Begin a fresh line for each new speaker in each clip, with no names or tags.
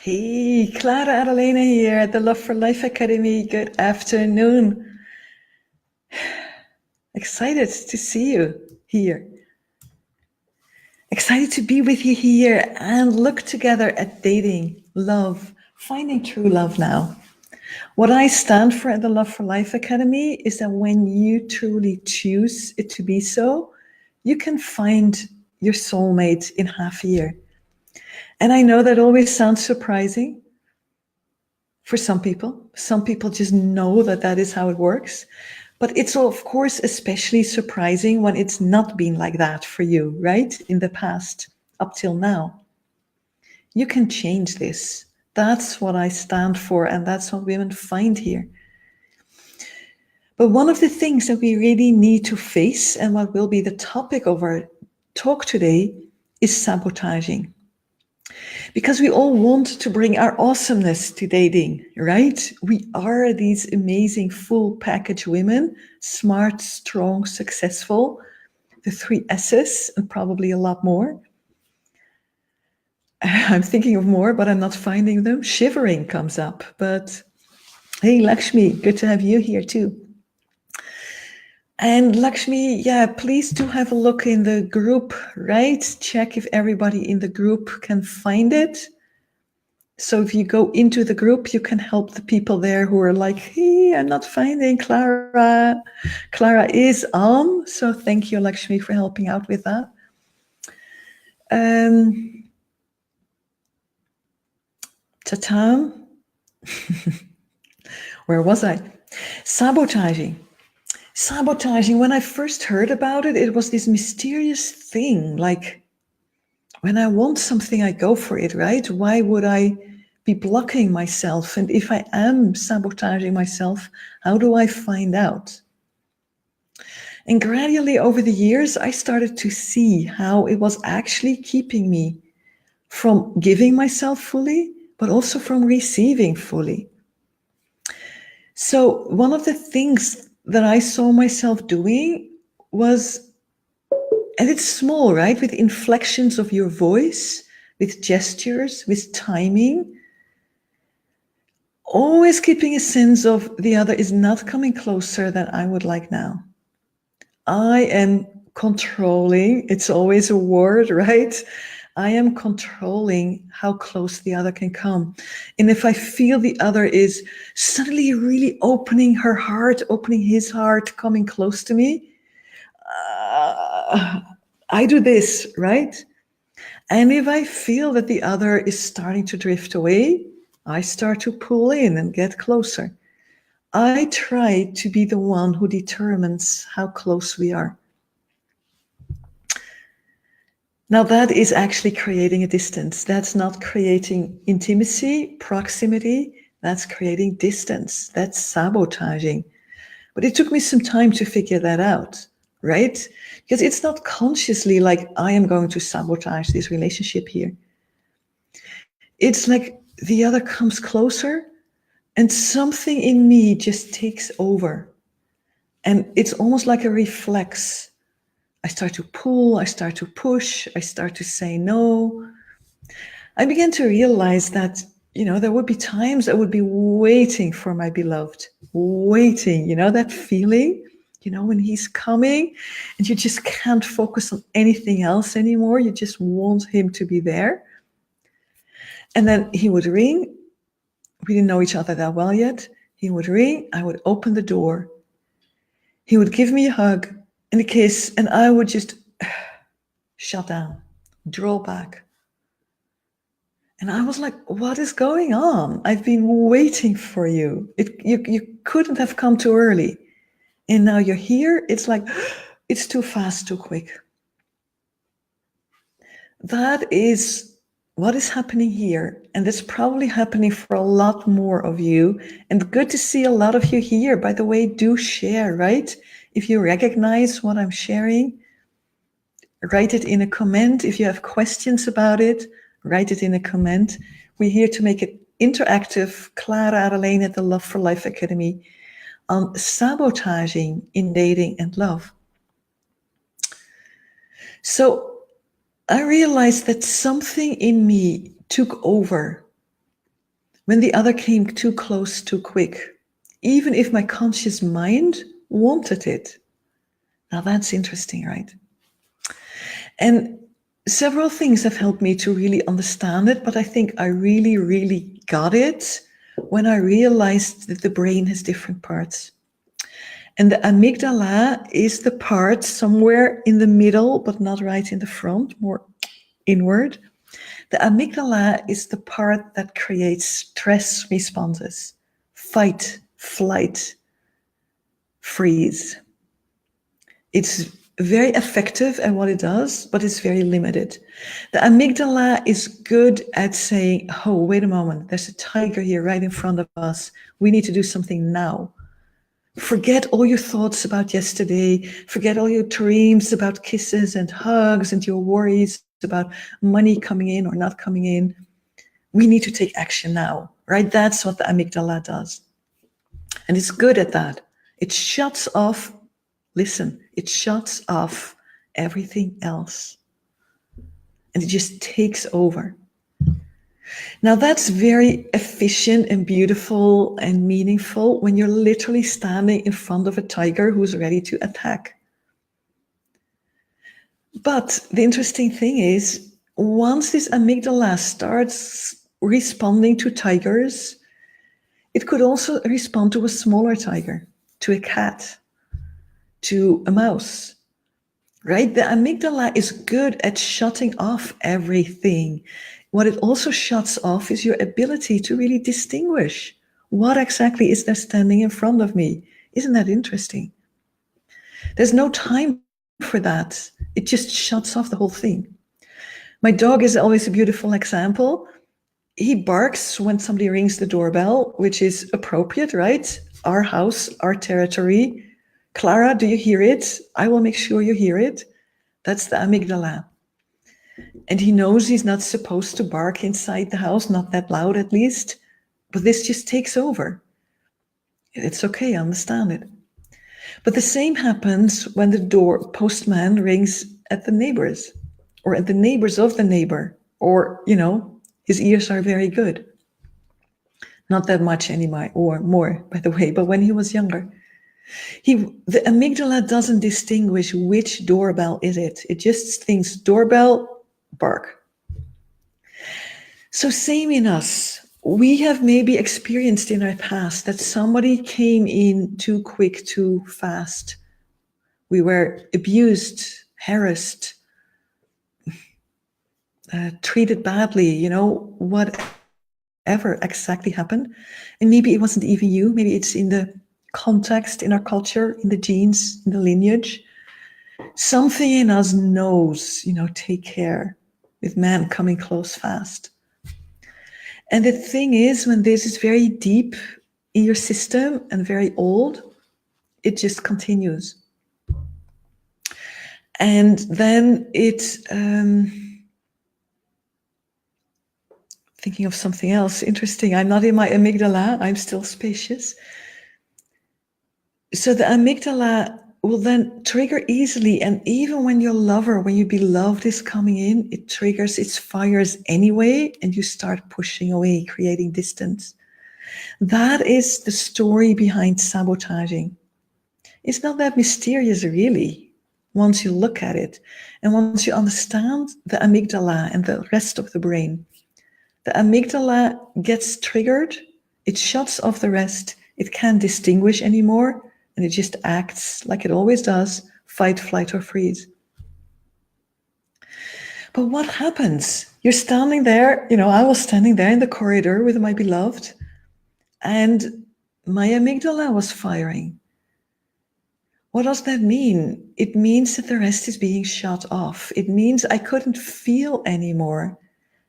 Hey, Klara, Adalena here at the Love for Life Academy. Good afternoon. Excited to see you here. Excited to be with you here and look together at dating, love, finding true love now. What I stand for at the Love for Life Academy is that when you truly choose it to be so, you can find your soulmate in half a year. And I know that always sounds surprising for some people. Some people just know that that is how it works. But it's, of course, especially surprising when it's not been like that for you, right? In the past, up till now. You can change this. That's what I stand for, and that's what women find here. But one of the things that we really need to face, and what will be the topic of our talk today, is sabotaging. Because we all want to bring our awesomeness to dating, right? We are these amazing full package women, smart, strong, successful, the 3 S's and probably a lot more. I'm thinking of more, but I'm not finding them. Shivering comes up, but hey, Lakshmi, good to have you here too. And Lakshmi, yeah, please do have a look in the group, right? Check if everybody in the group can find it. So if you go into the group, you can help the people there who are like, hey, I'm not finding Klara. Klara is on. So thank you, Lakshmi, for helping out with that. Ta-ta. Where was I? Sabotaging. Sabotaging, when I first heard about it, it was this mysterious thing. Like, when I want something, I go for it, right? Why would I be blocking myself? And if I am sabotaging myself, how do I find out? And gradually over the years, I started to see how it was actually keeping me from giving myself fully, but also from receiving fully. So one of the things that I saw myself doing was, and it's small, right? With inflections of your voice, with gestures, with timing, always keeping a sense of the other is not coming closer than I would like now. I am controlling, it's always a word, right? I am controlling how close the other can come. And if I feel the other is suddenly really opening her heart, opening his heart, coming close to me, I do this, right? And if I feel that the other is starting to drift away, I start to pull in and get closer. I try to be the one who determines how close we are. Now that is actually creating a distance. That's not creating intimacy, proximity. That's creating distance. That's sabotaging. But it took me some time to figure that out, right? Because it's not consciously like I am going to sabotage this relationship here. It's like the other comes closer and something in me just takes over. And it's almost like a reflex. I start to pull, I start to push, I start to say no. I began to realize that, there would be times I would be waiting for my beloved, waiting, that feeling, when he's coming and you just can't focus on anything else anymore. You just want him to be there. And then he would ring. We didn't know each other that well yet. He would ring, I would open the door. He would give me a hug and a kiss, and I would just shut down, draw back. And I was like, what is going on? I've been waiting for you. You couldn't have come too early. And now you're here. It's like, it's too fast, too quick. That is what is happening here. And that's probably happening for a lot more of you. And good to see a lot of you here. By the way, do share, right? If you recognize what I'm sharing, write it in a comment. If you have questions about it, write it in a comment. We're here to make it interactive. Klara, Adalena at the Love for Life Academy on sabotaging in dating and love. So I realized that something in me took over when the other came too close too quick, even if my conscious mind wanted it. Now that's interesting, right? And several things have helped me to really understand it, but I think I really, really got it when I realized that the brain has different parts. And the amygdala is the part somewhere in the middle, but not right in the front, more inward. The amygdala is the part that creates stress responses: fight, flight, freeze. It's very effective at what it does, but it's very limited. The amygdala is good at saying, oh, wait a moment, there's a tiger here right in front of us. We need to do something now. Forget all your thoughts about yesterday. Forget all your dreams about kisses and hugs and your worries about money coming in or not coming in. We need to take action now, right? That's what the amygdala does. And it's good at that. It shuts off, listen, it shuts off everything else. And it just takes over. Now that's very efficient and beautiful and meaningful when you're literally standing in front of a tiger who's ready to attack. But the interesting thing is, once this amygdala starts responding to tigers, it could also respond to a smaller tiger, to a cat, to a mouse, right? The amygdala is good at shutting off everything. What it also shuts off is your ability to really distinguish what exactly is there standing in front of me. Isn't that interesting? There's no time for that. It just shuts off the whole thing. My dog is always a beautiful example. He barks when somebody rings the doorbell, which is appropriate, right? Our house, our territory. Klara, do you hear it? I will make sure you hear it. That's the amygdala. And he knows he's not supposed to bark inside the house, not that loud at least, but this just takes over. It's okay, I understand it. But the same happens when the postman rings at the neighbors, or at the neighbors of the neighbor, or, his ears are very good. Not that much anymore, or more, by the way, but when he was younger. The amygdala doesn't distinguish which doorbell is it. It just thinks doorbell, bark. So same in us. We have maybe experienced in our past that somebody came in too quick, too fast. We were abused, harassed, treated badly, whatever exactly happened. And maybe it wasn't even you. Maybe it's in the context, in our culture, in the genes, in the lineage. Something in us knows, take care with man coming close fast. And the thing is, when this is very deep in your system and very old, it just continues. And then it's thinking of something else interesting. I'm not in my amygdala, I'm still spacious. So the amygdala will then trigger easily, and even when your lover, when your beloved is coming in, it fires anyway, and you start pushing away, creating distance. That is the story behind sabotaging. It's not that mysterious, really, once you look at it, and once you understand the amygdala and the rest of the brain. The amygdala gets triggered, it shuts off the rest, it can't distinguish anymore, and it just acts like it always does, fight, flight, or freeze. But what happens? You're standing there, I was standing there in the corridor with my beloved, and my amygdala was firing. What does that mean? It means that the rest is being shut off. It means I couldn't feel anymore,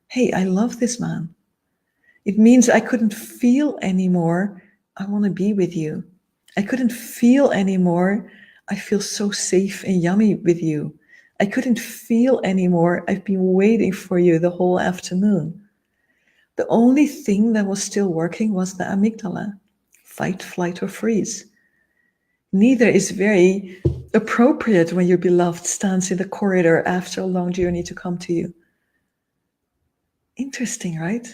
hey, I love this man. It means I couldn't feel anymore, I want to be with you. I couldn't feel anymore, I feel so safe and yummy with you. I couldn't feel anymore, I've been waiting for you the whole afternoon. The only thing that was still working was the amygdala. Fight, flight, or freeze. Neither is very appropriate when your beloved stands in the corridor after a long journey to come to you. Interesting, right?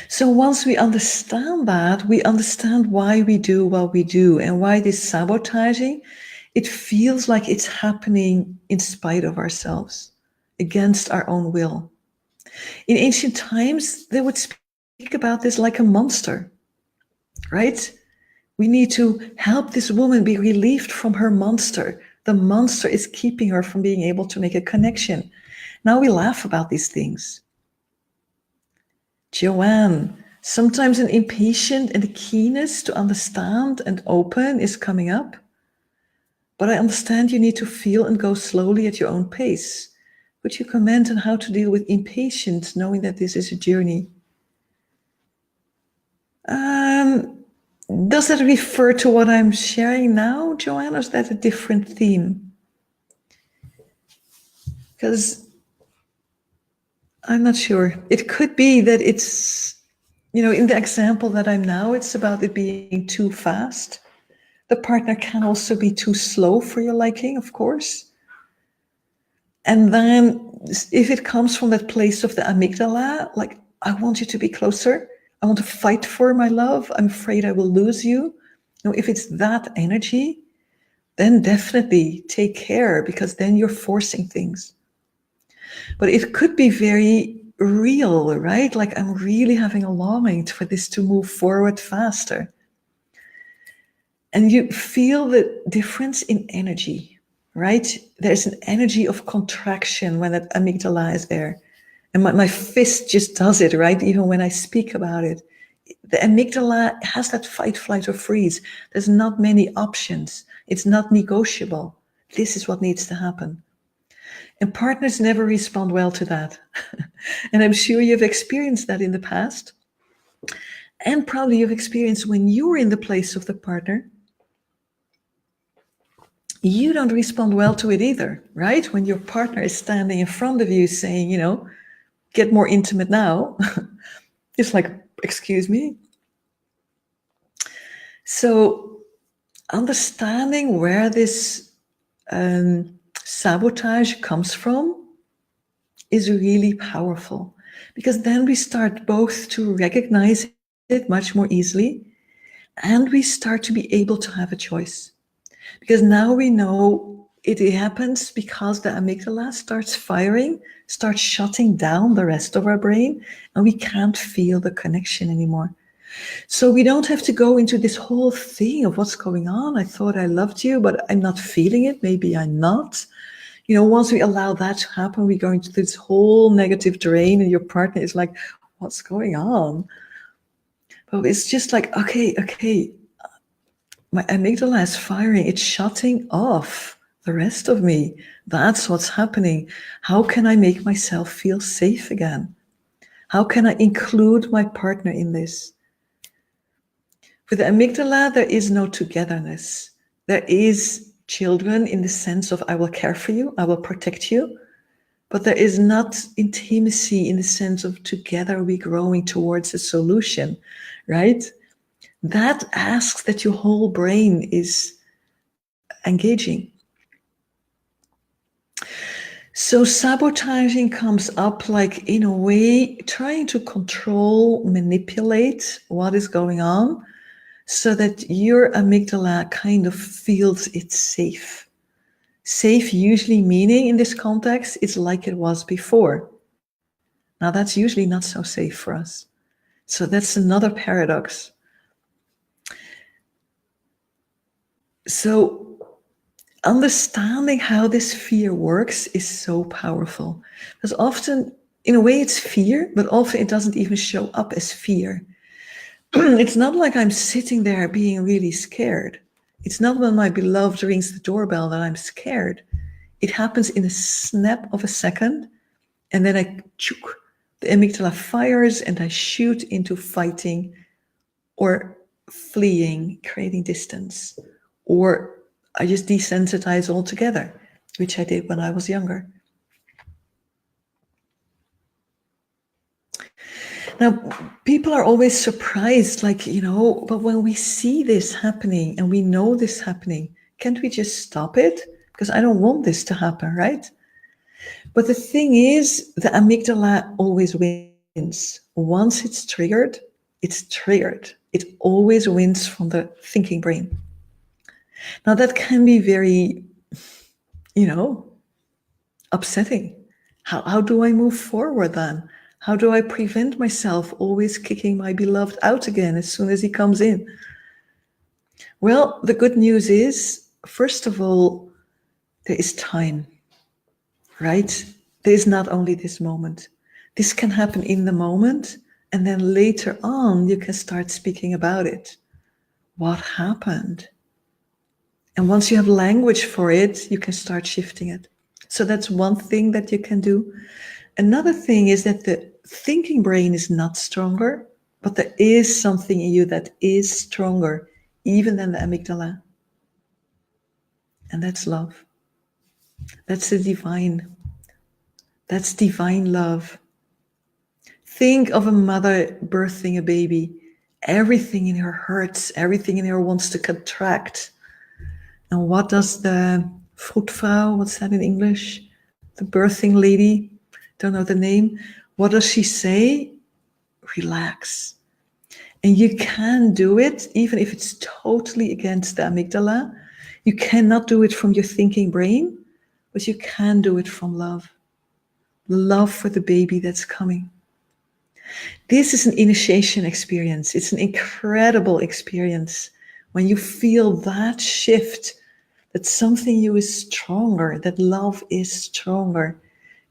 So once we understand that, we understand why we do what we do and why this sabotaging, it feels like it's happening in spite of ourselves, against our own will. In ancient times, they would speak about this like a monster, right? We need to help this woman be relieved from her monster. The monster is keeping her from being able to make a connection. Now we laugh about these things. Joanne, sometimes an impatience and a keenness to understand and open is coming up. But I understand you need to feel and go slowly at your own pace. Would you comment on how to deal with impatience, knowing that this is a journey? Does that refer to what I'm sharing now, Joanne, or is that a different theme? Because I'm not sure. It could be that it's, in the example that I'm now, it's about it being too fast. The partner can also be too slow for your liking, of course. And then if it comes from that place of the amygdala, like, I want you to be closer. I want to fight for my love. I'm afraid I will lose you. If it's that energy, then definitely take care, because then you're forcing things. But it could be very real, right? Like, I'm really having a longing for this to move forward faster. And you feel the difference in energy, right? There's an energy of contraction when that amygdala is there. And my fist just does it, right? Even when I speak about it. The amygdala has that fight, flight, or freeze. There's not many options. It's not negotiable. This is what needs to happen. And partners never respond well to that. And I'm sure you've experienced that in the past. And probably you've experienced when you're in the place of the partner, you don't respond well to it either, right? When your partner is standing in front of you saying, get more intimate now, it's like, excuse me. So understanding where this sabotage comes from is really powerful, because then we start both to recognize it much more easily, and we start to be able to have a choice. Because now we know it happens because the amygdala starts firing, starts shutting down the rest of our brain, and we can't feel the connection anymore. So we don't have to go into this whole thing of what's going on. I thought I loved you, but I'm not feeling it. Maybe I'm not. Once we allow that to happen, we go into this whole negative terrain, and your partner is like, what's going on? But it's just like, okay, my amygdala is firing. It's shutting off the rest of me. That's what's happening. How can I make myself feel safe again? How can I include my partner in this? With the amygdala, there is no togetherness. There is children in the sense of, I will care for you, I will protect you. But there is not intimacy in the sense of together we growing towards a solution, right? That asks that your whole brain is engaging. So sabotaging comes up like, in a way, trying to control, manipulate what is going on so that your amygdala kind of feels it's safe. Safe usually meaning, in this context, it's like it was before. Now that's usually not so safe for us. So that's another paradox. So understanding how this fear works is so powerful. Because often, in a way, it's fear, but often it doesn't even show up as fear. It's not like I'm sitting there being really scared. It's not when my beloved rings the doorbell that I'm scared. It happens in a snap of a second, and then the amygdala fires and I shoot into fighting or fleeing, creating distance, or I just desensitize altogether, which I did when I was younger. Now, people are always surprised, like, but when we see this happening and we know this happening, can't we just stop it? Because I don't want this to happen, right? But the thing is, the amygdala always wins. wins. Once it's triggered, it's triggered. It always wins from the thinking brain. Now that can be very, upsetting. How do I move forward then? How do I prevent myself always kicking my beloved out again as soon as he comes in? Well, the good news is, first of all, there is time, right? There is not only this moment. This can happen in the moment, and then later on, you can start speaking about it. What happened? And once you have language for it, you can start shifting it. So that's one thing that you can do. Another thing is that the thinking brain is not stronger, but there is something in you that is stronger, even than the amygdala. And that's love. That's the divine. That's divine love. Think of a mother birthing a baby. Everything in her hurts, everything in her wants to contract. And what does the vroedvrouw, what's that in English? The birthing lady, don't know the name. What does she say? Relax. And you can do it even if it's totally against the amygdala. You cannot do it from your thinking brain, but you can do it from love. Love for the baby that's coming. This is an initiation experience. It's an incredible experience when you feel that shift, that something in you is stronger, that love is stronger.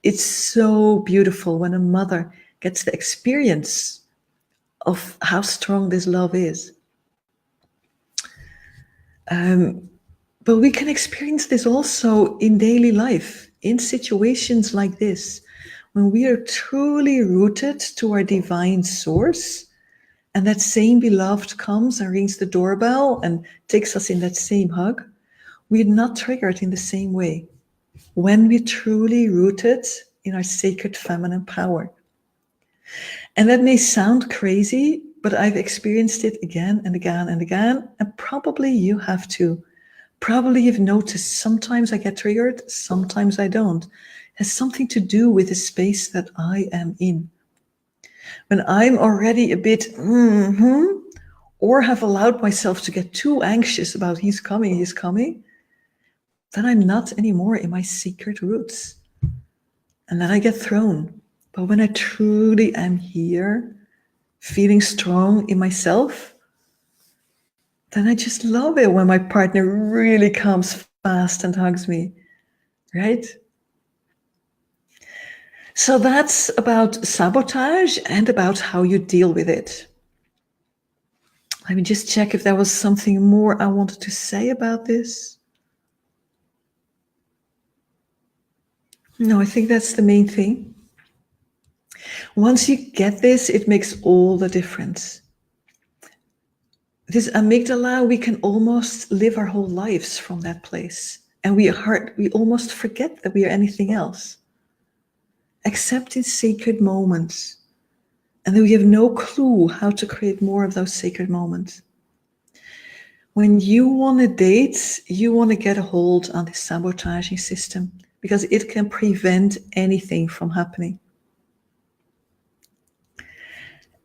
It's so beautiful when a mother gets the experience of how strong this love is. But we can experience this also in daily life, in situations like this, when we are truly rooted to our divine source, and that same beloved comes and rings the doorbell and takes us in that same hug, we're not triggered in the same way when we're truly rooted in our sacred feminine power. And that may sound crazy, but I've experienced it again and again and again, and probably you have too. Probably you've noticed sometimes I get triggered, sometimes I don't. It has something to do with the space that I am in. When I'm already a bit, or have allowed myself to get too anxious about he's coming, then I'm not anymore in my secret roots. And then I get thrown. But when I truly am here, feeling strong in myself, then I just love it when my partner really comes fast and hugs me, right? So that's about sabotage and about how you deal with it. Let me just check if there was something more I wanted to say about this. No, I think that's the main thing. Once you get this, it makes all the difference. This amygdala, we can almost live our whole lives from that place. And we almost forget that we are anything else, except in sacred moments. And then we have no clue how to create more of those sacred moments. When you want to date, you want to get a hold on this sabotaging system because it can prevent anything from happening.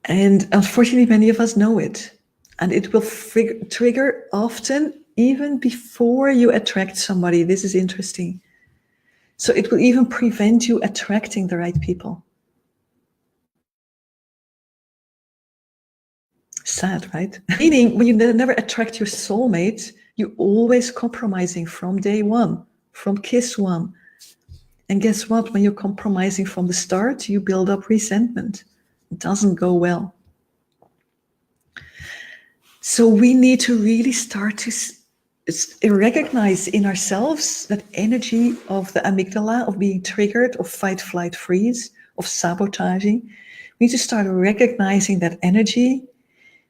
And unfortunately, many of us know it. And it will trigger often even before you attract somebody. This is interesting. So it will even prevent you attracting the right people. Sad, right? Meaning, when you never attract your soulmate, you're always compromising from day one, from kiss one. And guess what? When you're compromising from the start, you build up resentment. It doesn't go well. So we need to really start to recognize in ourselves that energy of the amygdala, of being triggered, of fight, flight, freeze, of sabotaging. We need to start recognizing that energy.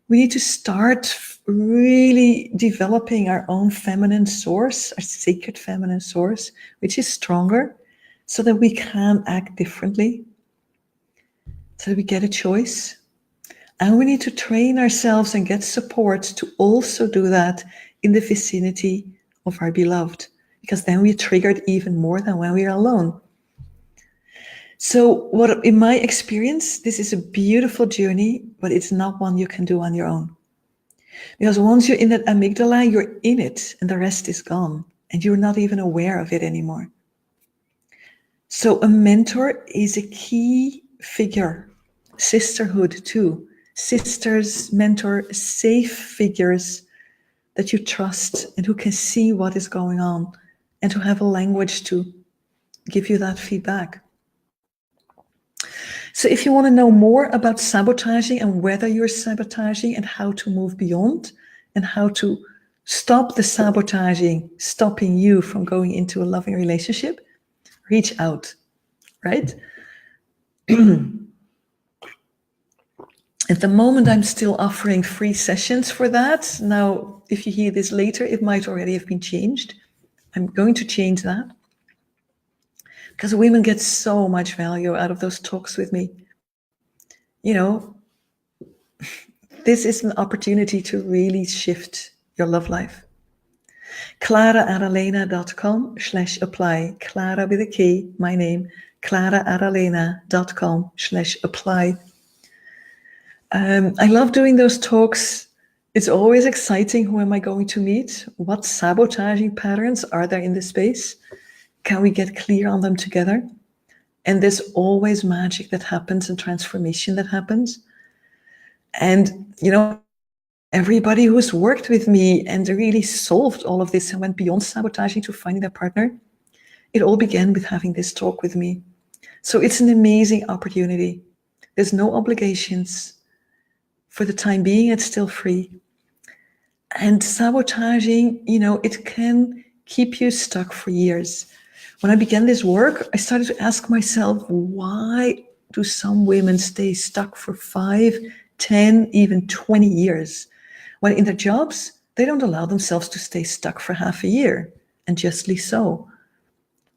We need to start really developing our own feminine source, our sacred feminine source, which is stronger, so that we can act differently, so that we get a choice. And we need to train ourselves and get support to also do that in the vicinity of our beloved, because then we're triggered even more than when we're alone. So what, in my experience, this is a beautiful journey, but it's not one you can do on your own. Because once you're in that amygdala, you're in it and the rest is gone and you're not even aware of it anymore. So a mentor is a key figure, sisterhood too. Sisters, mentor, safe figures that you trust and who can see what is going on and who have a language to give you that feedback. So if you want to know more about sabotaging and whether you're sabotaging and how to move beyond and how to stop the sabotaging, stopping you from going into a loving relationship, reach out, right? At the moment, I'm still offering free sessions for that. Now, if you hear this later, it might already have been changed. I'm going to change that because women get so much value out of those talks with me. You know, this is an opportunity to really shift your love life. KlaraAdalena.com/apply. Klara with a K, my name. KlaraAdalena.com/apply. I love doing those talks. It's always exciting. Who am I going to meet? What sabotaging patterns are there in the space? Can we get clear on them together? And there's always magic that happens and transformation that happens. And, you know, everybody who's worked with me and really solved all of this and went beyond sabotaging to finding their partner, it all began with having this talk with me. So it's an amazing opportunity. There's no obligations. For the time being, it's still free. And sabotaging, you know, it can keep you stuck for years. When I began this work, I started to ask myself, why do some women stay stuck for 5, 10, even 20 years? When in their jobs, they don't allow themselves to stay stuck for half a year, and justly so.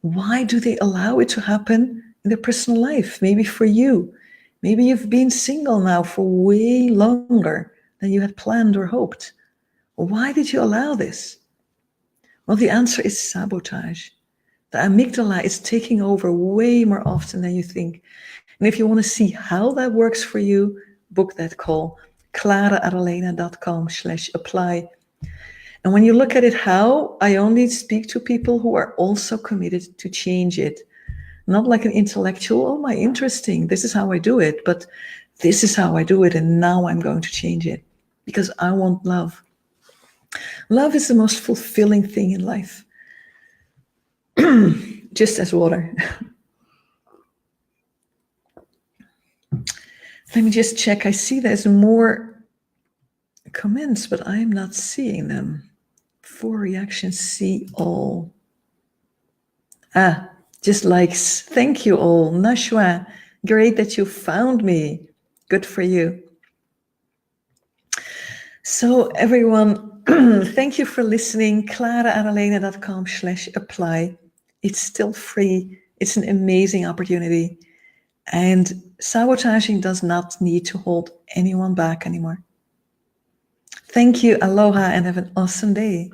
Why do they allow it to happen in their personal life? Maybe for you. Maybe you've been single now for way longer than you had planned or hoped. Why did you allow this? Well, the answer is sabotage. The amygdala is taking over way more often than you think. And if you want to see how that works for you, book that call. KlaraAdalena.com/apply. And when you look at it how, I only speak to people who are also committed to change it. Not like an intellectual, oh my, interesting, this is how I do it, but this is how I do it, and now I'm going to change it because I want love. Love is the most fulfilling thing in life. Just as water. Let me just check. I see there's more comments, but I'm not seeing them. 4 reactions, see all. Just likes. Thank you all. Nashwa, great that you found me. Good for you. So everyone, thank you for listening. KlaraAdalena.com/apply. It's still free. It's an amazing opportunity. And sabotaging does not need to hold anyone back anymore. Thank you. Aloha and have an awesome day.